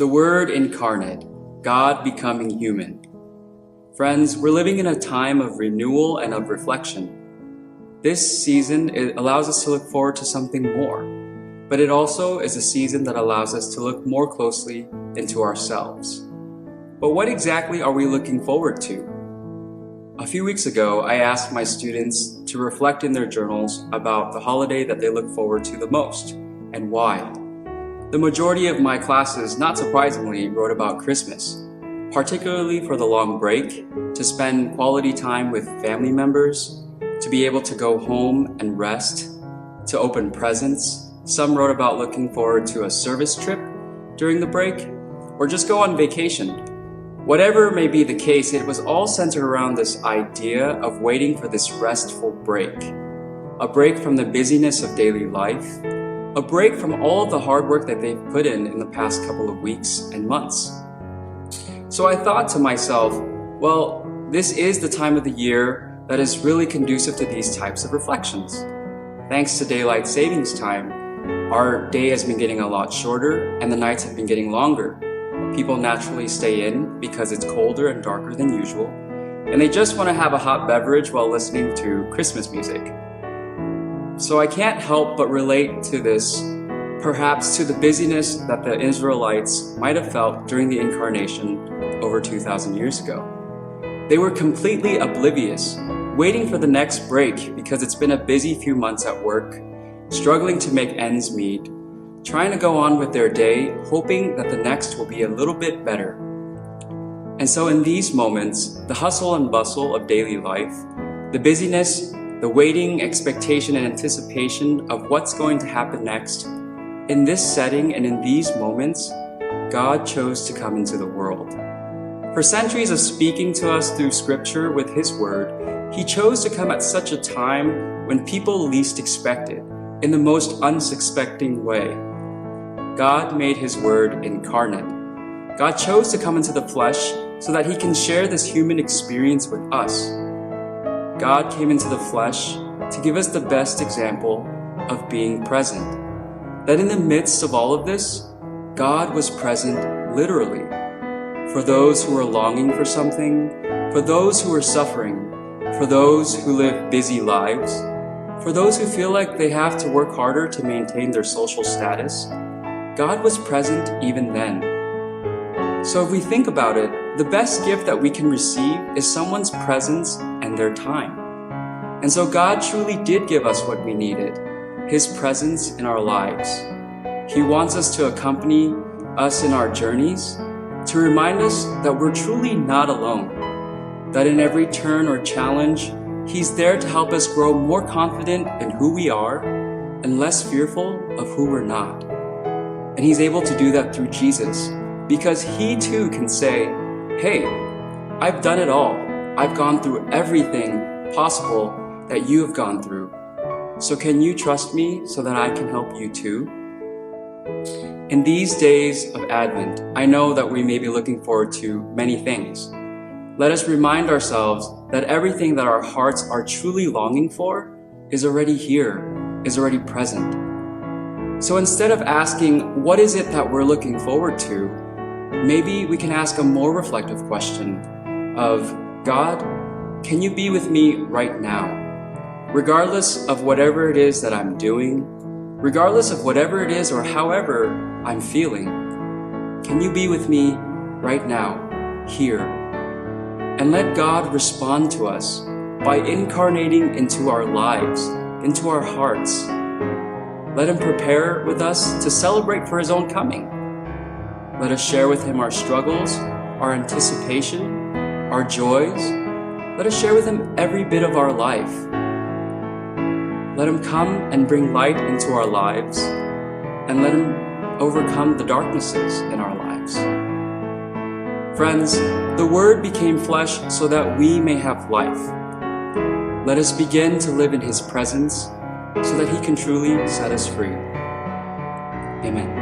The Word incarnate, God becoming human. Friends, we're living in a time of renewal and of reflection. This season, it allows us to look forward to something more, but it also is a season that allows us to look more closely into ourselves. But what exactly are we looking forward to? A few weeks ago, I asked my students to reflect in their journals about the holiday that they look forward to the most, and why. The majority of my classes, not surprisingly, wrote about Christmas, particularly for the long break, to spend quality time with family members, to be able to go home and rest, to open presents. Some wrote about looking forward to a service trip during the break, or just go on vacation. Whatever may be the case, it was all centered around this idea of waiting for this restful break. A break from the busyness of daily life, a break from all of the hard work that they've put in the past couple of weeks and months. So I thought to myself, well, this is the time of the year that is really conducive to these types of reflections. Thanks to daylight savings time, our day has been getting a lot shorter and the nights have been getting longer. People naturally stay in because it's colder and darker than usual, and they just want to have a hot beverage while listening to Christmas music. So I can't help but relate to this, perhaps to the busyness that the Israelites might have felt during the incarnation over 2,000 years ago. They were completely oblivious, waiting for the next break because it's been a busy few months at work, struggling to make ends meet, trying to go on with their day, hoping that the next will be a little bit better. And so in these moments, the hustle and bustle of daily life, the busyness, the waiting, expectation, and anticipation of what's going to happen next, in this setting and in these moments, God chose to come into the world. For centuries of speaking to us through Scripture with His Word, He chose to come at such a time when people least expected, in the most unsuspecting way. God made His Word incarnate. God chose to come into the flesh so that He can share this human experience with us. God came into the flesh to give us the best example of being present. That in the midst of all of this, God was present literally. For those who are longing for something, for those who are suffering, for those who live busy lives, for those who feel like they have to work harder to maintain their social status, God was present even then. So if we think about it, the best gift that we can receive is someone's presence and their time. And so God truly did give us what we needed, His presence in our lives. He wants us to accompany us in our journeys, to remind us that we're truly not alone, that in every turn or challenge, He's there to help us grow more confident in who we are and less fearful of who we're not. And He's able to do that through Jesus, because He too can say, hey, I've done it all. I've gone through everything possible that you have gone through. So can you trust me so that I can help you too? In these days of Advent, I know that we may be looking forward to many things. Let us remind ourselves that everything that our hearts are truly longing for is already here, is already present. So instead of asking, what is it that we're looking forward to, maybe we can ask a more reflective question of, God, can you be with me right now? Regardless of whatever it is that I'm doing, regardless of whatever it is or however I'm feeling, can you be with me right now, here? And let God respond to us by incarnating into our lives, into our hearts. Let Him prepare with us to celebrate for His own coming. Let us share with Him our struggles, our anticipation, our joys. Let us share with Him every bit of our life. Let Him come and bring light into our lives, and let Him overcome the darknesses in our lives. Friends, the Word became flesh so that we may have life. Let us begin to live in His presence so that He can truly set us free. Amen.